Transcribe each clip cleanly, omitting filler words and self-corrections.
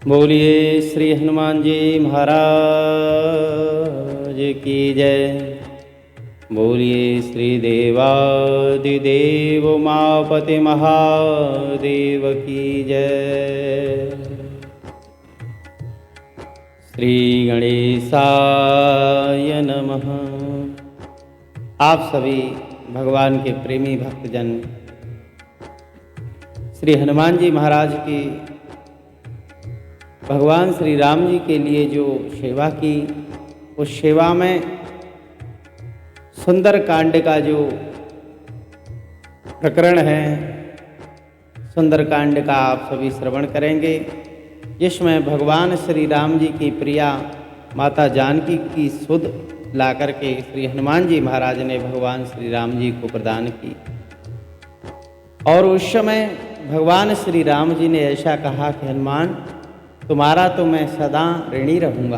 बोलिए श्री हनुमान जी महाराज की जय। बोलिए श्री देवादिदेव उमापति महादेव की जय। श्री गणेशाय नमः। आप सभी भगवान के प्रेमी भक्तजन श्री हनुमान जी महाराज की भगवान श्री राम जी के लिए जो सेवा की, उस सेवा में सुंदर कांड का जो प्रकरण है, सुंदर कांड का आप सभी श्रवण करेंगे, जिसमें भगवान श्री राम जी की प्रिया माता जानकी की सुध ला करके श्री हनुमान जी महाराज ने भगवान श्री राम जी को प्रदान की। और उस समय भगवान श्री राम जी ने ऐसा कहा कि हनुमान, तुम्हारा तो मैं सदा ऋणी रहूँगा,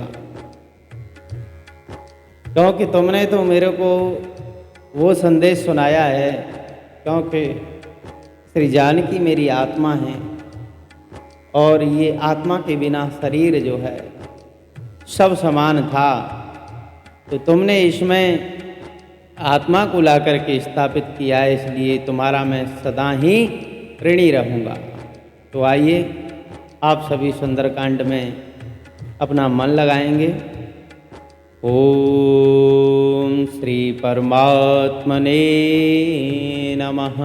क्योंकि तुमने तो मेरे को वो संदेश सुनाया है, क्योंकि श्री जानकी मेरी आत्मा है और ये आत्मा के बिना शरीर जो है सब समान था, तो तुमने इसमें आत्मा को ला करके स्थापित किया है, इसलिए तुम्हारा मैं सदा ही ऋणी रहूँगा। तो आइए आप सभी सुंदरकांड में अपना मन लगाएंगे। ओम श्री परमात्मने नमः।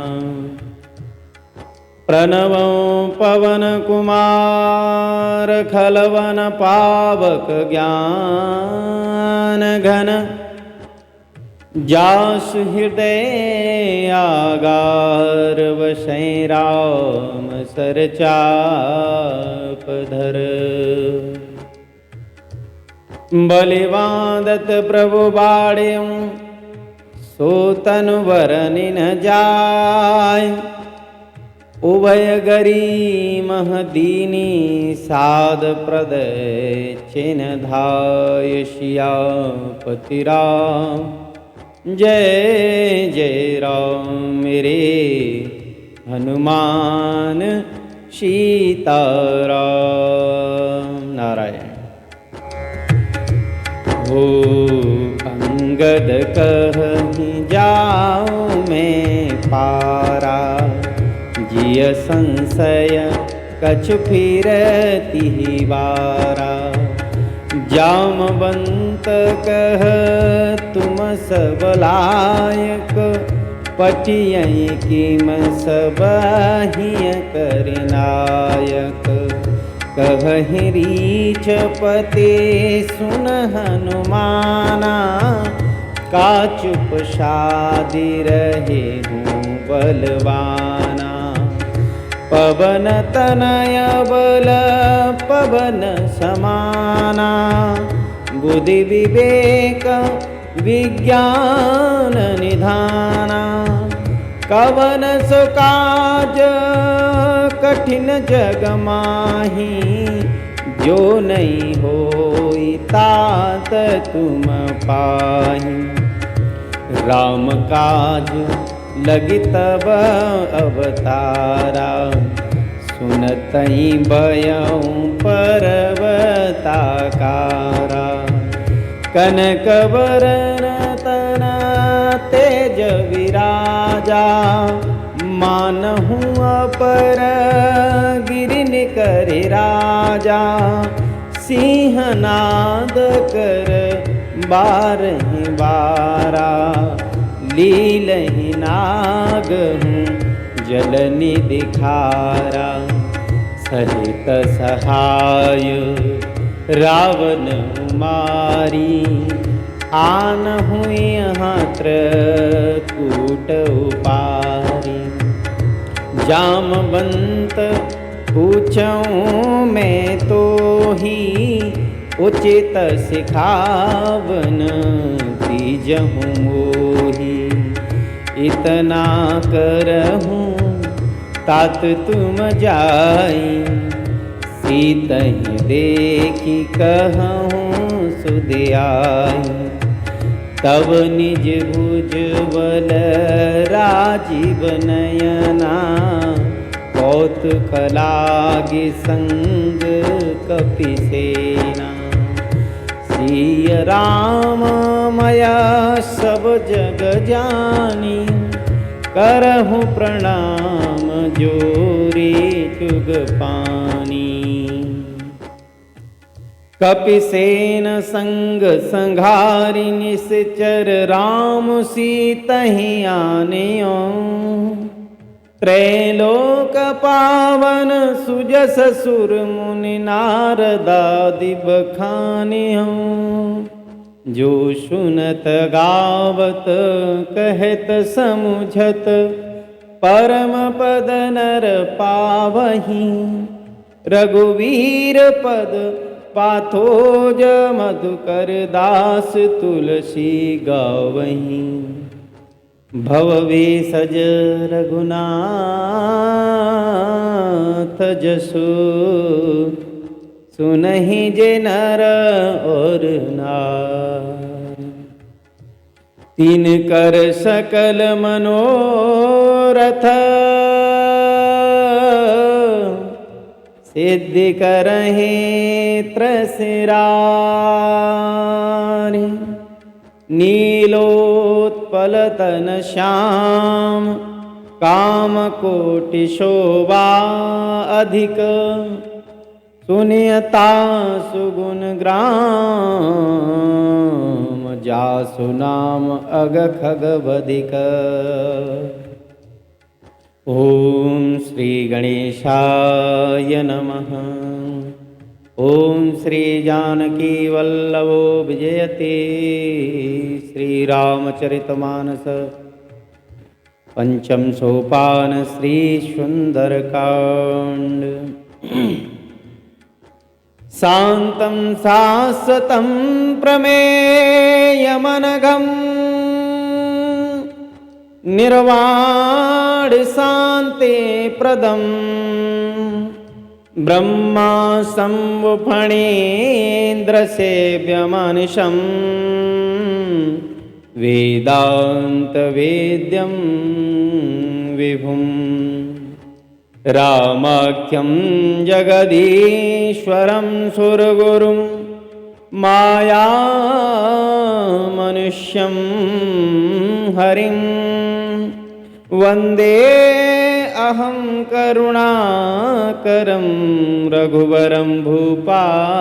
प्रणवं पवन कुमार खलवन पावक ज्ञान घन, जासु हृदय आगार वसै राम सरचाप धर। बलिवादत प्रभु बाड़्यों सो तनु वरनि न जाय, उभय गरी महदीनी साध प्रदय चिन धाय। सियापति राम जय जय राम, मेरे हनुमान सीताराम। नारायण। हो अंगद कहीं जाऊँ मैं पारा, जिय संशय कछु फिरति बारा। जामवंत कह तुम सब लायक, पटियई किम सबहिय करनायक। कहहि रीछ पते सुन हनुमाना, का चुप सादि रहे हूँ बलवाना। पवन तनय बल पवन समाना, बुद्धि विवेक विज्ञान निधाना। कवन सो काज कठिन जग माही, जो नहीं होई तात तुम पाही। राम काज लगी तब अवतारा, सुनतई बयऊँ पर्वताकारा। कनक वरन तन तेज विराजा, मानहु अपर गिरिन करे राजा। सिंहनाद कर बारहि बारा, लीलहि नाग हूँ जलनि दिखारा। सहित सहाय रावण मारी, आन हुई यहाँ त्रकूट उपारी। जामवंत पूछऊँ मैं तो ही, उचित सिखावन तीजहूँ मोही। इतना करहूँ तात तुम जाई, सीतहि देखी कहूँ सुध आई। तब निज भुज बल राजीव नयना, कौतुक लागे संग कपिसेना। सिय राम मया सब जग जानी, करहु प्रणाम जोरी जुग पानी। कपिसेन संग संघारि निश्चर, राम सीतहि आनेओ। त्रैलोक पावन सुजस सुर मुनि नारदादि बखानियो। जो सुनत गावत कहत समुझत, परम पद नर पावहीं। रघुवीर पद पाथोज मधुकर दास तुलसी गावहीं। भव भेषज रघुनाथ जसु, सुनहि जे नर और नारी। तिनकर सकल मनोरथ, सिद्धि करहि त्रसिरारी। नीलोत्पल तन श्याम, काम कोटि शोभा अधिक। सुनियता सुगुण ग्राम, जासु नाम अग खग बधिक। ओम श्री गणेशाय नमः। ओम श्री जानकी वल्लभो विजयते। श्री रामचरितमानस पंचम सोपान श्री सुंदरकांड। शांतं शाश्वतं प्रमेयमनघं, निर्वाण शांति प्रदं। ब्रह्मा शंभु फणीन्द्र सेव्यमानुषं, वेदांत वेद्यं विभुं। रामाख्यं जगदीश्वरं सुरगुरुं, माया मनुष्यं हरिं। वन्दे अहं करुणाकरं, रघुवरं भूपालचूडामणिं।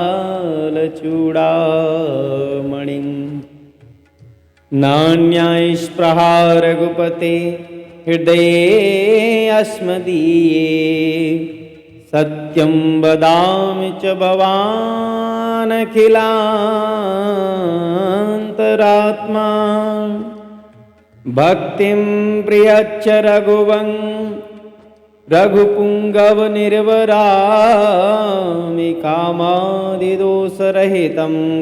नान्यायस्पृहा रघुपते हृदये अस्मदीये। सत्यं वदामि च भवानखिलान्तरात्मा। भक्तिं प्रियच्च रघुवं, रघुपुंगव निर्वरामि। कामादिदोषरहितं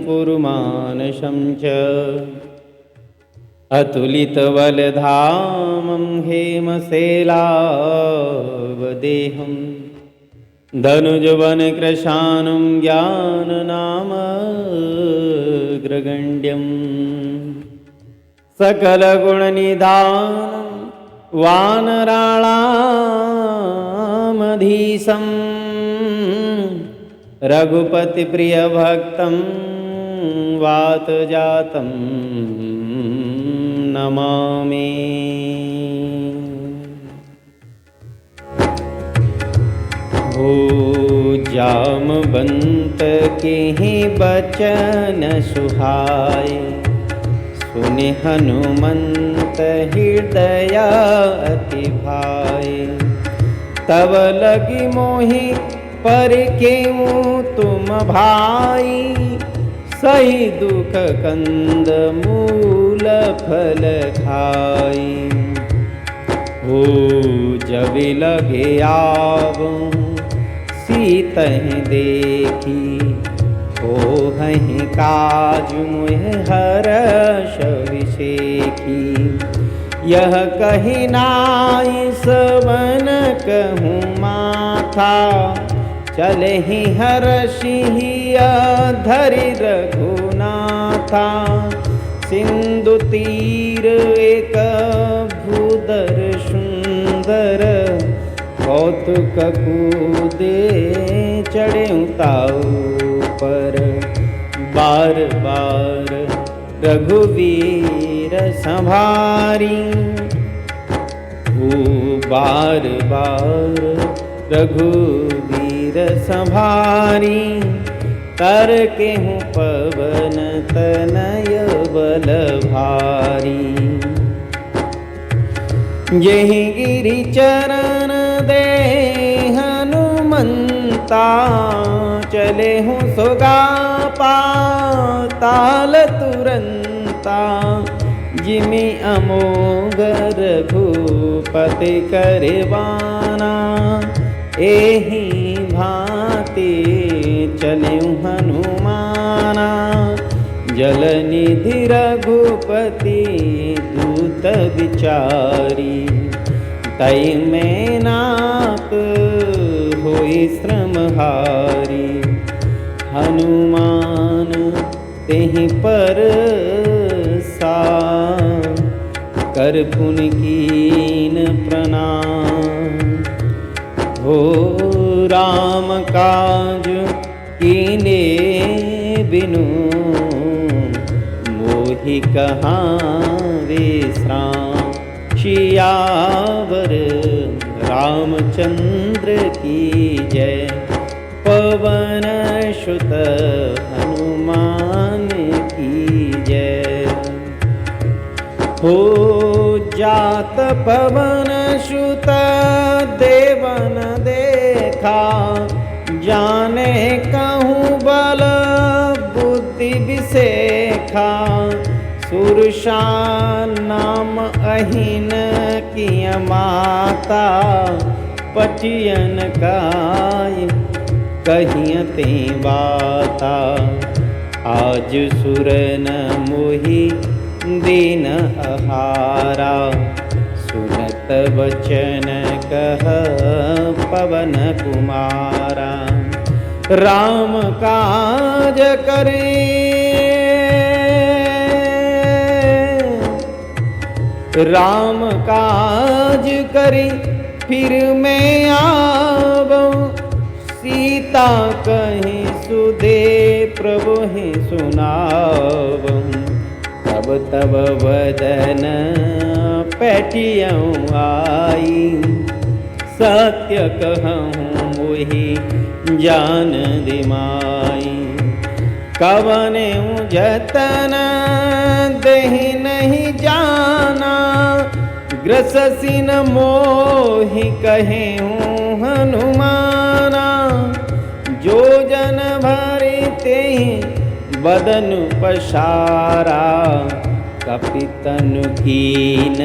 कुरु मानसं च। अतुलितबलधामं हेमशैलावदेहं, धनुजवनकृशानं ज्ञाननामग्रगण्यं। सकलगुणनिधानं वानराणामधीशं, रघुपतिप्रियभक्तं वातजातं नमामि। हो जामवंत के बचन सुहाए, सुनि हनुमंत हृदय अति भाए। तब लगी मोहि परिकेऊ तुम भाई, सही दुख कंद मूल फल खाई। हो जब लगे आवूं सीतहि देखी, हो हहीं काज मुह हर्ष विषेखी। यह कही नाई सवन कहूँ माथा, चले ही हर्षिया धरि रघुनाथा। सिंधु तीर एक भूधर सुंदर, कौतुक कूदे चढ़े ताऊ पर, बार बार रघुवीर संभारी। बार बार रघुवीर संभारी, तर के हूँ पवन तनय बल भारी। यही गिरि चरण दे हनुमंता, चले हूँ सोगा पाताल तुरंता। जिमि अमोघ रघुपति करवाना, एहि भांति चलें हनुमाना। जलनिधि रघुपति दूत विचारी, तई में नाक होई श्रमहारी। हनुमान तेहि पर कर पुनि कीन प्रणाम। हो राम काज कीने बिनु, मोहि कहाँ विश्राम। सियावर रामचंद्र की जय, पवन सुत हनुमान की जय। हो जात पवन सुत देवन देखा, जाने कहूँ बल बुद्धि विसेखा। सुरसा नाम अहिन किय माता, पटियन काय कहिय ते बाता। आज सुरन मोहि दीन आहारा, सुनत वचन कह पवन कुमारा। राम काज करे, राम काज करी फिर मैं आवऊँ। सीता कहीं सुदे प्रभु ही सुनावऊँ। तब तब वदन पैटियऊँ आई, सत्य कहूँ मोहि जान दिमाई। कवने जतन देहि नहीं जाना, ग्रससिन मोहि कहे हूँ हनुमाना। जो जन भरि तेहि बदन पसारा, कपितनु कीन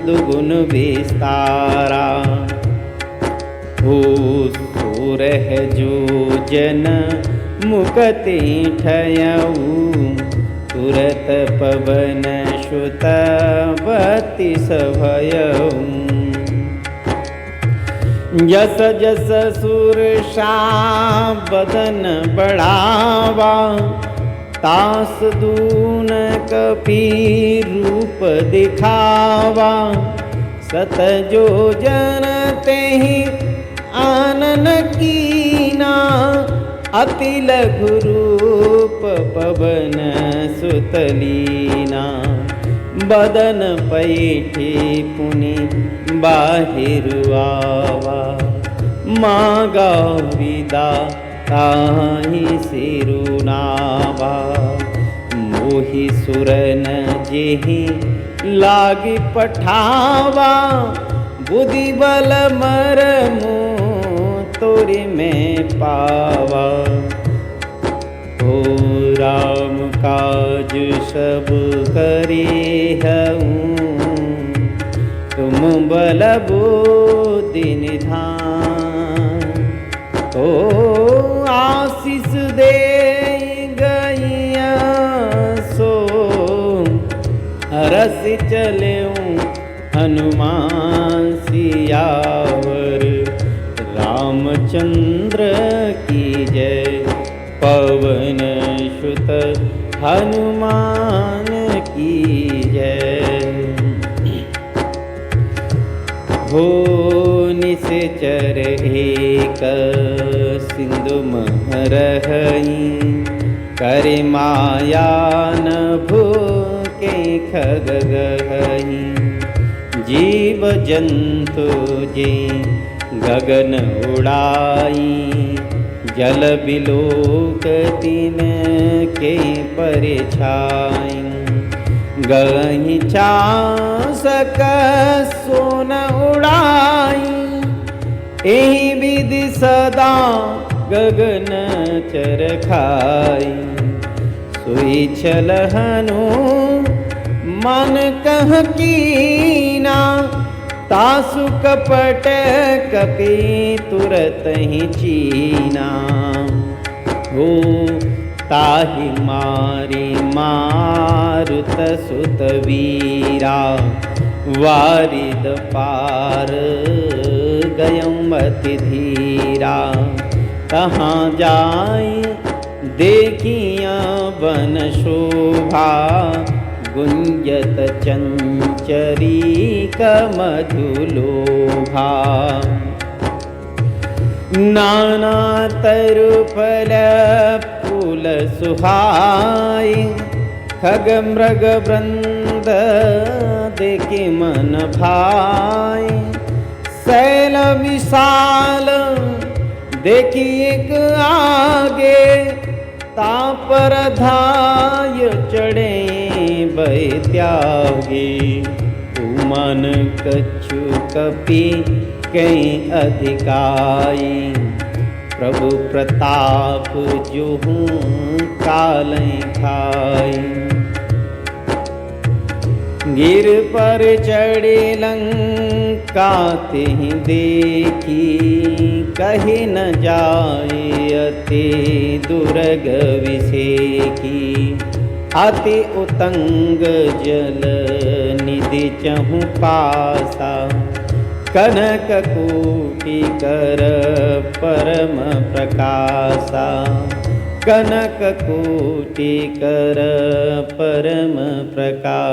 दुगुन विस्तारा। हो सुरह जो जन मुकति ठयऊ, तुरत पवन सुत बत्तीस भयऊ। जस जस सुरसा बदन बढ़ावा, तास दून कपि रूप दिखावा। सत जो जन तेहि आनन कीना, अति लघु रूप पवन सुत लीना। बदन पैठी पुनि बाहिर आवा, मागा विदा ताहि सिरुनावा। मोहि सुरन जेहि लागी पठावा, बुद्धि बल मरमु तोरि में पावा। हो राम काज सब करे हऊँ, तुम बल बुद्धि निधान। हो आशीष दे गैया सो, हरस चलेऊँ हनुमान सियावर। रामचंद्र की जय, पवन सुत हनुमान की जय। हो निश्चर एक सिंधु महरहई करे माया न भूके खग गहई जीव जंतु जे गगन उड़ाई जल बिलोक तिन के परछाई गही चासक सोन उड़ाई एहि विधि सदा गगन चरखाई सोई छलहनु मन कह कीना तासु कपट कपि तुरत ही चीना हो ताहि मारी मारुत सुत वीरा वारिद पार गयम अति धीरा कहाँ जाय देखिया वन शोभा गुंजत चंचरी कमधुलोभा नाना तरु फल फूल सुहाय खग मृग वृंद देखे मन भाय शैल विशाल देखी एक आगे तापर धाय चढ़े बैत्यागे उमन कछु कपि कई अधिकाई प्रभु प्रताप जोहू कालें खाई गिर पर चढ़े लंका तिहि देखी कही न जाए अति दुर्ग विषेकी अति उतंग जल निधि चहु पासा कनक कोटि कर परम प्रकाशा कनक कोटि कर परम प्रकाशा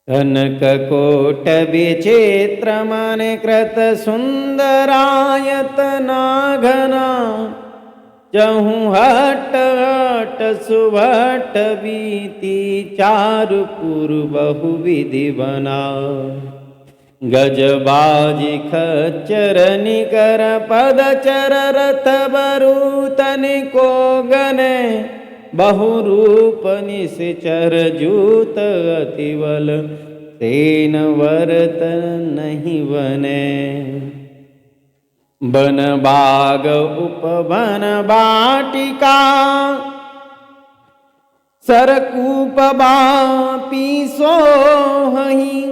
कनक कोट विचित्र मन कृत सुंदरायतना घना जहु हट हट सुभट बीती चारु पुर बहु विधि बना गजबाजी खच्चर निकर पद चर रथ बरूतन को गने बहु रूप निश्चर जूत अतिबल तेन वर्त नहीं बने बन बाग उपवन बाटिका सरकूप बापी सोहहि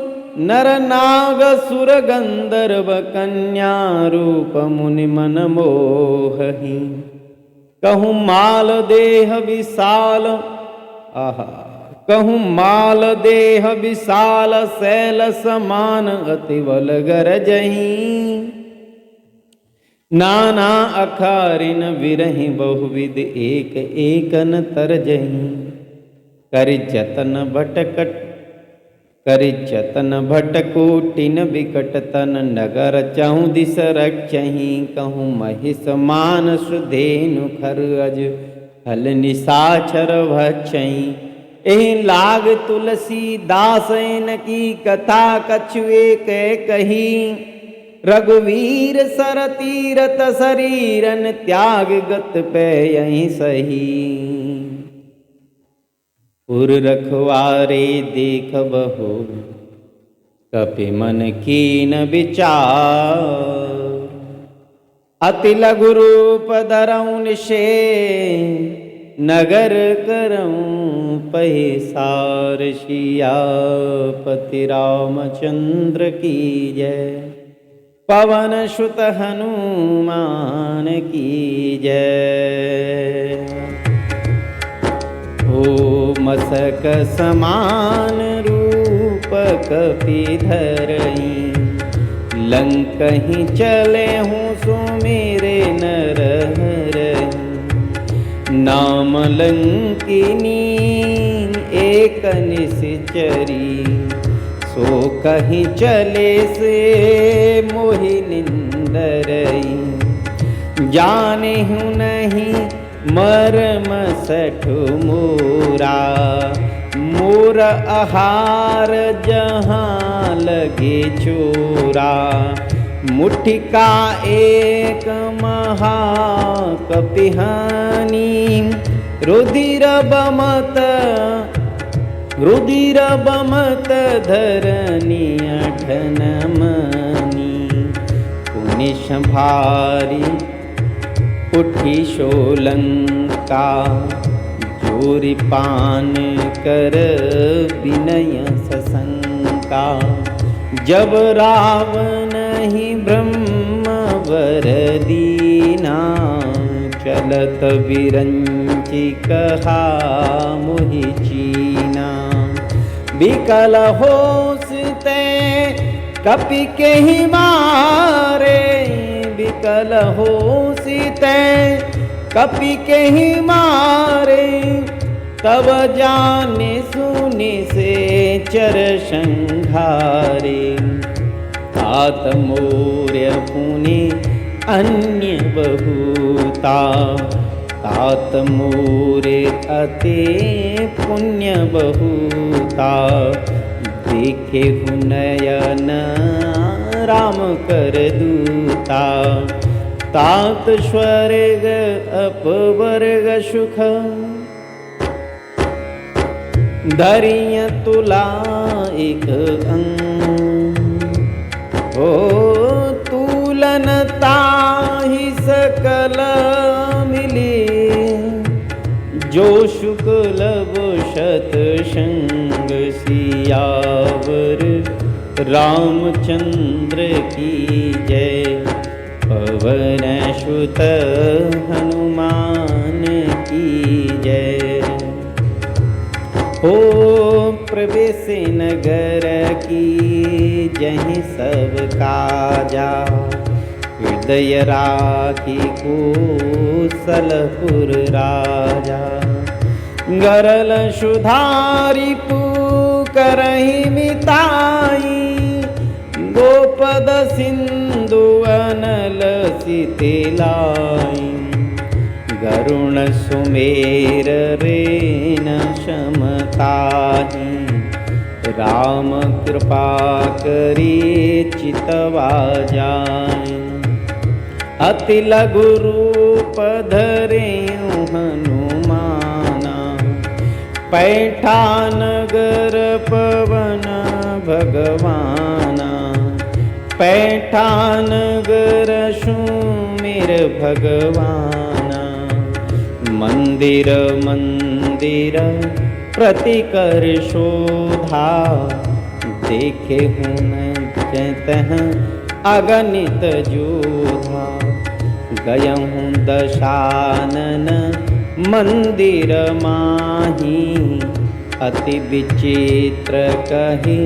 नर नाग सुर गंधर्व कन्या रूप मुनि मन मोहहि कहूँ माल देह विशाल आहा कहूँ माल देह विशाल शैल समान अति बल गरजहि नाना अखारिन विरहि बहुविध एक एकन तरजहि कर जतन भटकोटिन विकट तन नगर चहु दिस रक्षहि कहूँ महिष मान सुधेनु खर अज हल निशाचर भक्षहि एहि लाग तुलसी दासन की कथा कछु एक कही रघुवीर सर तीरथ शरीरन त्याग गत पे यहीं सही पुर रखवारे देख बहो कपि मन कीन विचार अति लघु रूप धरऊं निशे नगर करऊं पहिसार सियापति रामचंद्र की जय पवन सुत हनुमान की जय हो मसक समान रूप कपिधरई लंकहि चले हूँ सो मेरे नरहरई नाम लंकिनी एक निश्चरी, सो कहीं चले से मोहि निंदरई। जाने हूँ नहीं मर्म सठ मोरा, मोर आहार जहाँ लगे चोरा। मुट्ठी का एक महाकपिहानी, रुधिर बमत धरनी अठन मनी। पुनि संभारी उठी सोलंका, जोरी पान कर विनय सशंका। जब रावण ही ब्रह्मवर दीना, चलत बिरंची कहा मुहि चीना। बिकल होसते कपि के ही मारे, बिकल होसते कपि के ही मारे। तब जाने सुने से चर संघारे, तात मोर्य पुनि अन्य बहुता। तात मोरे अति पुण्य बहुता, देखे नयन राम कर दूता। तात स्वर्ग अपवर्ग सुख, धरिय तुला एक अंग। हो तुलन ताहि सकल मिली, जो शुक्ल शत संग सियावर। रामचंद्र की जय, पवन सुत हनुमान की जय। हो प्रवेश नगर की जहीं सब काजा, हृदय राखी कौशलपुर राजा। गरल सुधारी पुकरहि मिताई, गोपद सिंधु अनल सिते लाई। गरुण सुमेर रेन समताहि, राम कृपा करी चितवा जाय। अति लघु रूप धरे हनुमाना, पैठा नगर पवन भगवाना। पैठा नगर सुमिर भगवाना, मंदिर मंदिर प्रति कर शोधा। देखे हुन जतः अगणित जोधा, गयहूँ दशानन मंदिर माही। अति विचित्र कही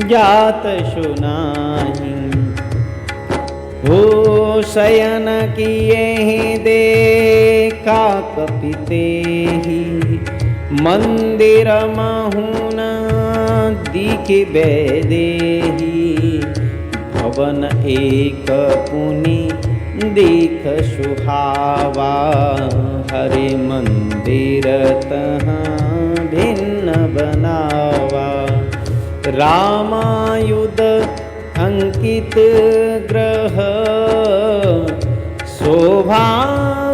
जात सुनाही, हो शयन किए ही देखा कपिते ही। मंदिर माहून दिखि बैदेही, भवन एक पुनि देख सुहावा। हरे मंदिर तहाँ भिन्न बनावा, रामायुध अंकित ग्रह। शोभा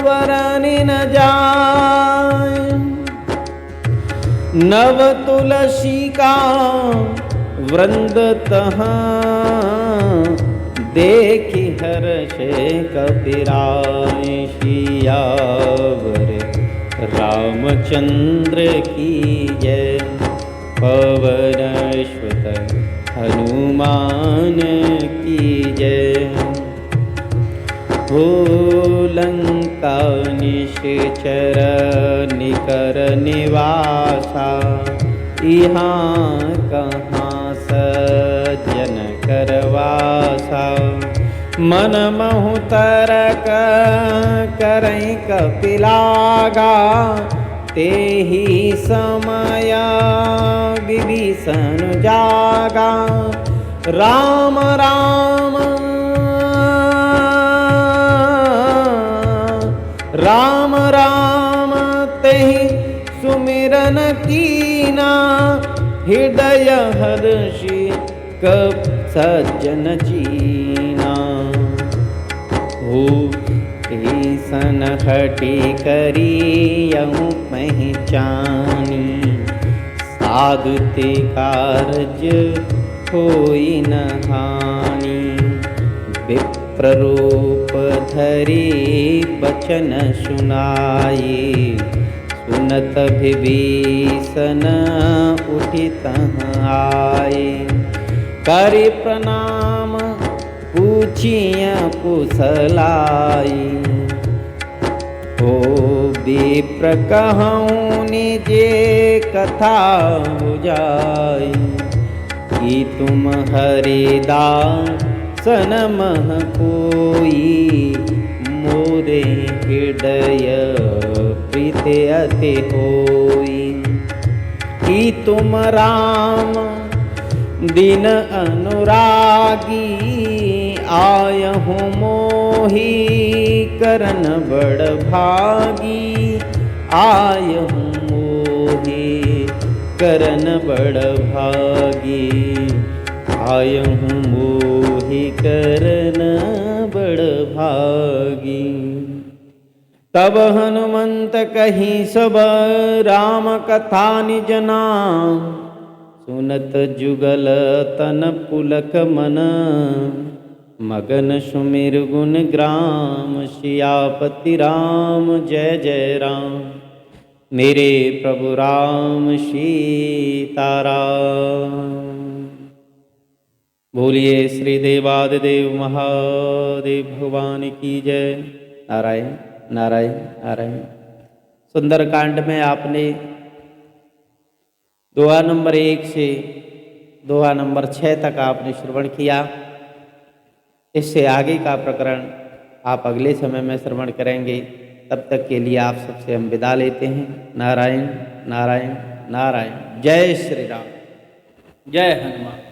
वरनि न जाय, नव तुलसी का वृंद तहाँ। देखि हर्षे कपिराय, सियावर रामचंद्र की जय। पवन सुत हनुमान की जय। हो लंका निश्चर निकर निवासा, यहाँ कहाँ सज्जन करवासा। मन महु तरक करई कपिलागा, ते ही समया विभीषण जागा। राम राम राम राम तेहि सुमिरन कीना। हृदय हर्षि कब सज्जन जीना। हो ईसन हटि करी यहु पहचानी। साधु ते कारज होई न हानि। विप्ररूप धरि बचन सुनाई। सुनत विभीषण उठि तहाँ आए। करि प्रणाम पूछिया कुशलाई। हो विप्र कहूँ निजे कथा बुझाई। कि तुम हरिदासन मह कोई। मोरे हृदय प्रीत अति होई। कि तुम राम दिन अनुरागी। आयहु मोहि करन बड़ भागी। आयहु मोहि करन बड़ भागी। आयहु मोहि करन बड़ भागी। तब हनुमंत कही सब राम कथा निज नाम। सुनत जुगल तन पुलक मन। मगन सुमिर गुण ग्राम। सियापति राम जय जय राम। मेरे प्रभु राम सीताराम। बोलिए श्री देवादिदेव महादेव भगवान की जय। नारायण नारायण नारायण। सुंदरकांड में आपने दोहा नंबर 1 से दोहा नंबर 6 तक आपने श्रवण किया। इससे आगे का प्रकरण आप अगले समय में श्रवण करेंगे। तब तक के लिए आप सबसे हम विदा लेते हैं। नारायण नारायण नारायण। जय श्री राम। जय हनुमान।